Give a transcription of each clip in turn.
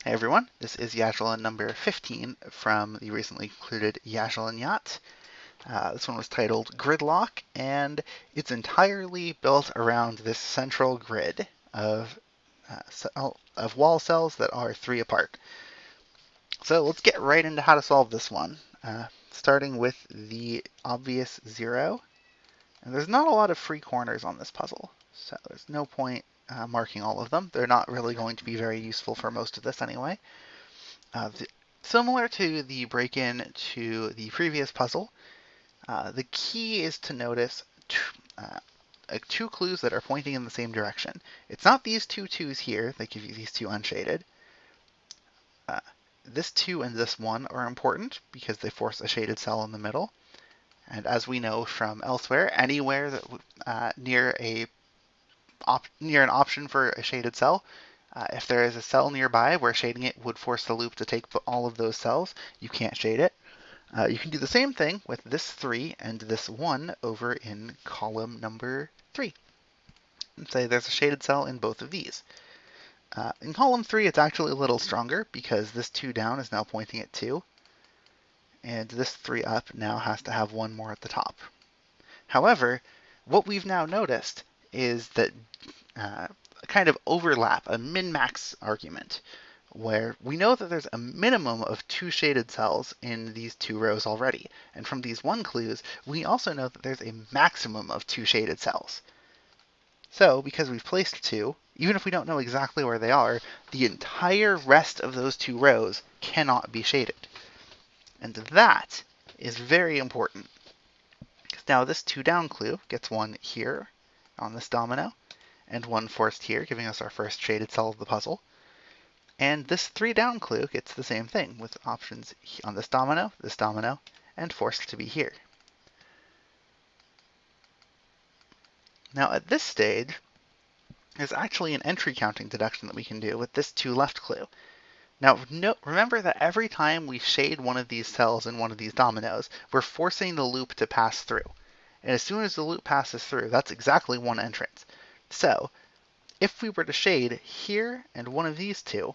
Hey everyone, this is Yajilin number 15 from the recently concluded Yajilin Yacht. This one was titled Gridlock, and it's entirely built around this central grid of wall cells that are 3 apart. So let's get right into how to solve this one, starting with the obvious 0. And there's not a lot of free corners on this puzzle, so there's no point marking all of them. They're not really going to be very useful for most of this anyway. Similar to the break-in to the previous puzzle, the key is to notice two clues that are pointing in the same direction. It's not these two 2s here that give you these 2 unshaded. This 2 and this 1 are important because they force a shaded cell in the middle. And as we know from elsewhere, anywhere that near an option for a shaded cell, if there is a cell nearby where shading it would force the loop to take all of those cells, you can't shade it. You can do the same thing with this 3 and this 1 over in column number 3. And say there's a shaded cell in both of these. In column 3, it's actually a little stronger because this 2 down is now pointing at 2. And this 3 up now has to have 1 more at the top. However, what we've now noticed is that a kind of overlap, a min-max argument, where we know that there's a minimum of 2 shaded cells in these 2 rows already. And from these 1 clues, we also know that there's a maximum of 2 shaded cells. So, because we've placed 2, even if we don't know exactly where they are, the entire rest of those 2 rows cannot be shaded. And that is very important. Now this 2 down clue gets 1 here on this domino, and 1 forced here, giving us our first shaded cell of the puzzle. And this 3 down clue gets the same thing, with options on this domino, and forced to be here. Now at this stage, there's actually an entry counting deduction that we can do with this 2 left clue. Now, remember that every time we shade one of these cells in one of these dominoes, we're forcing the loop to pass through. And as soon as the loop passes through, that's exactly 1 entrance. So, if we were to shade here and one of these 2,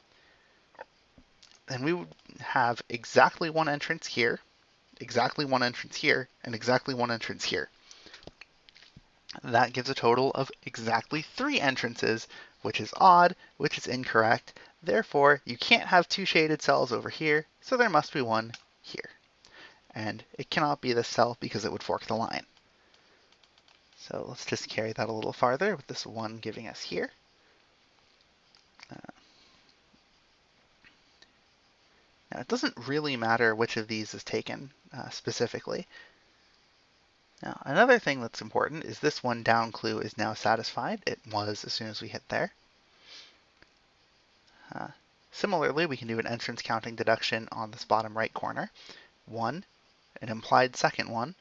then we would have exactly 1 entrance here, exactly 1 entrance here, and exactly 1 entrance here. That gives a total of exactly 3 entrances, which is odd, which is incorrect. Therefore, you can't have 2 shaded cells over here, so there must be 1 here. And it cannot be this cell because it would fork the line. So let's just carry that a little farther with this 1 giving us here. Now it doesn't really matter which of these is taken specifically. Now another thing that's important is this 1 down clue is now satisfied. It was as soon as we hit there. Similarly, we can do an entrance counting deduction on this bottom right corner. 1, an implied second 1,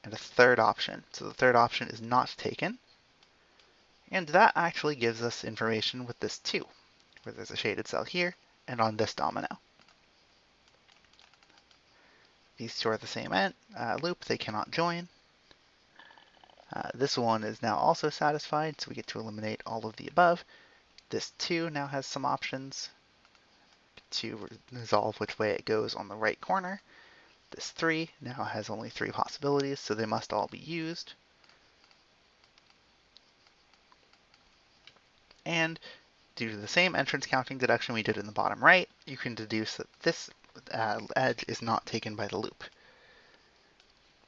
and a third option. So the third option is not taken. And that actually gives us information with this 2, where there's a shaded cell here and on this domino. These 2 are the same loop, they cannot join. This 1 is now also satisfied, so we get to eliminate all of the above. This 2 now has some options to resolve which way it goes on the right corner. This 3 now has only 3 possibilities, so they must all be used. And due to the same entrance counting deduction we did in the bottom right, you can deduce that this edge is not taken by the loop.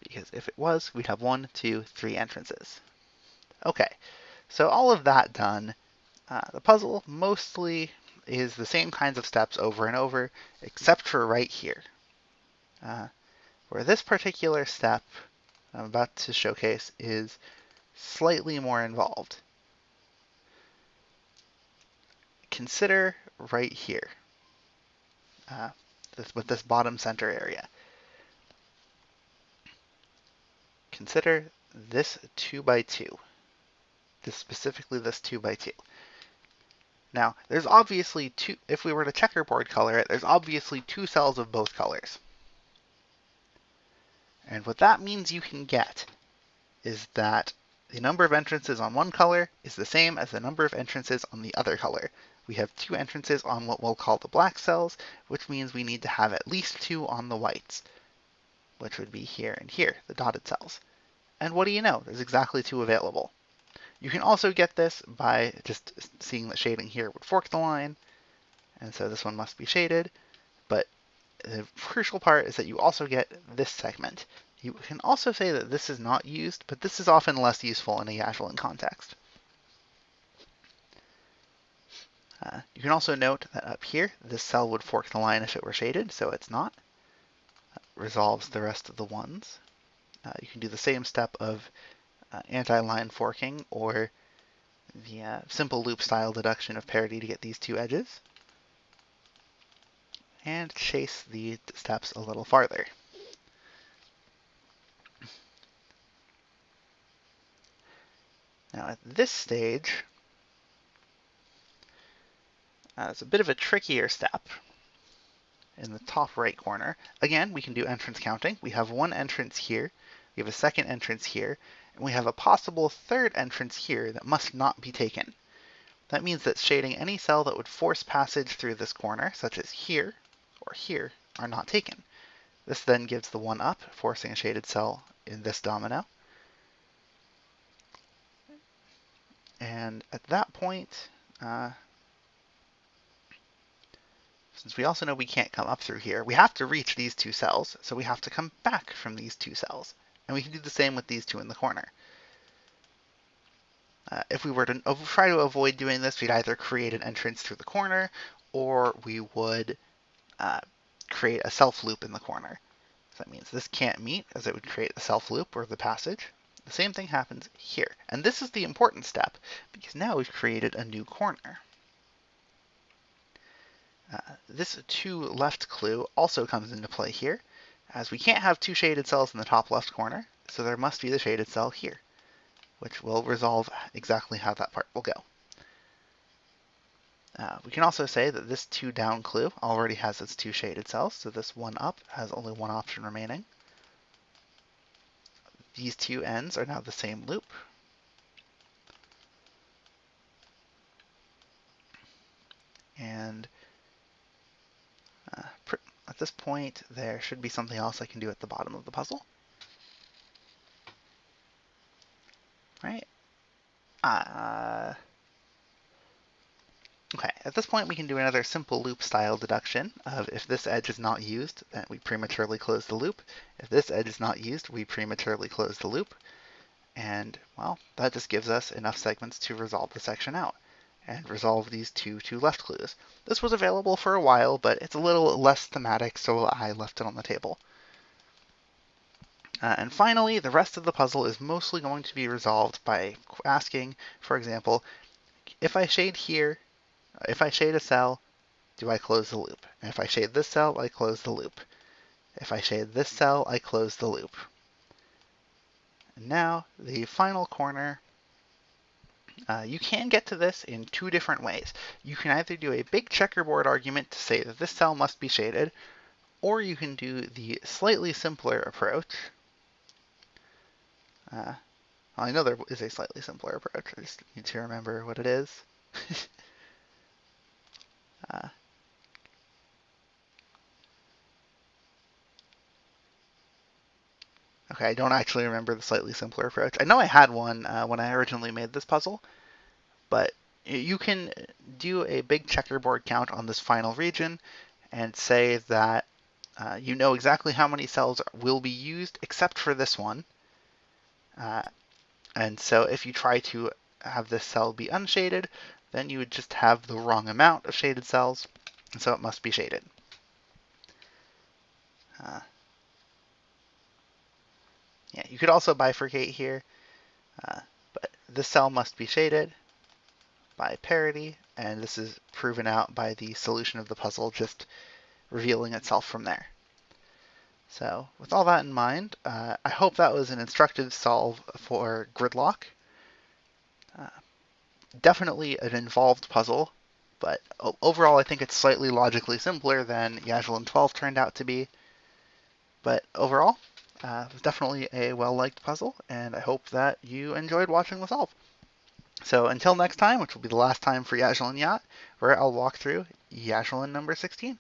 Because if it was, we'd have 1, 2, 3 entrances. Okay, so all of that done, the puzzle mostly is the same kinds of steps over and over, except for right here, where this particular step I'm about to showcase is slightly more involved. Consider right here, with this bottom center area. Consider this 2x2, specifically this 2x2. Now, there's obviously 2, if we were to checkerboard color it, there's obviously 2 cells of both colors. And what that means you can get is that the number of entrances on one color is the same as the number of entrances on the other color, we have 2 entrances on what we'll call the black cells, which means we need to have at least 2 on the whites, which would be here and here, the dotted cells. And what do you know? There's exactly 2 available. You can also get this by just seeing that shading here would fork the line, and so this one must be shaded, but the crucial part is that you also get this segment. You can also say that this is not used, but this is often less useful in a Yajilin context. You can also note that up here, this cell would fork the line if it were shaded, so it's not. That resolves the rest of the ones. You can do the same step of anti-line forking or the simple loop style deduction of parity to get these 2 edges, and chase the steps a little farther. Now at this stage, it's a bit of a trickier step in the top right corner. Again, we can do entrance counting. We have 1 entrance here, we have a 2nd entrance here, and we have a possible 3rd entrance here that must not be taken. That means that shading any cell that would force passage through this corner, such as here or here, are not taken. This then gives the 1 up, forcing a shaded cell in this domino. And at that point, since we also know we can't come up through here, we have to reach these 2 cells, so we have to come back from these 2 cells. And we can do the same with these 2 in the corner. If we were to try to avoid doing this, we'd either create an entrance through the corner, or we would create a self-loop in the corner. So that means this can't meet, as it would create a self-loop or the passage. The same thing happens here. And this is the important step, because now we've created a new corner. This 2 left clue also comes into play here, as we can't have 2 shaded cells in the top left corner, so there must be the shaded cell here, which will resolve exactly how that part will go. We can also say that this 2 down clue already has its 2 shaded cells, so this 1 up has only 1 option remaining. These 2 ends are now the same loop. And at this point, there should be something else I can do at the bottom of the puzzle. Right? Okay, at this point we can do another simple loop style deduction of if this edge is not used, then we prematurely close the loop. If this edge is not used, we prematurely close the loop. And, well, that just gives us enough segments to resolve the section out and resolve these 2 left clues. This was available for a while, but it's a little less thematic, so I left it on the table. And finally, the rest of the puzzle is mostly going to be resolved by asking, for example, if I shade here, if I shade a cell, do I close the loop? And if I shade this cell, I close the loop. If I shade this cell, I close the loop. And now, the final corner, you can get to this in 2 different ways. You can either do a big checkerboard argument to say that this cell must be shaded, or you can do the slightly simpler approach. Well, I know there is a slightly simpler approach, I just need to remember what it is. Okay, I don't actually remember the slightly simpler approach. I know I had one when I originally made this puzzle, but you can do a big checkerboard count on this final region and say that you know exactly how many cells will be used except for this one. And so if you try to have this cell be unshaded, then you would just have the wrong amount of shaded cells, and so it must be shaded. Yeah, you could also bifurcate here, but this cell must be shaded by parity, and this is proven out by the solution of the puzzle just revealing itself from there. So with all that in mind, I hope that was an instructive solve for Gridlock. Definitely an involved puzzle, but overall I think it's slightly logically simpler than Yajilin 12 turned out to be. But overall, it was definitely a well-liked puzzle, and I hope that you enjoyed watching the solve. So until next time, which will be the last time for Yajilin Yacht, where I'll walk through Yajilin number 16.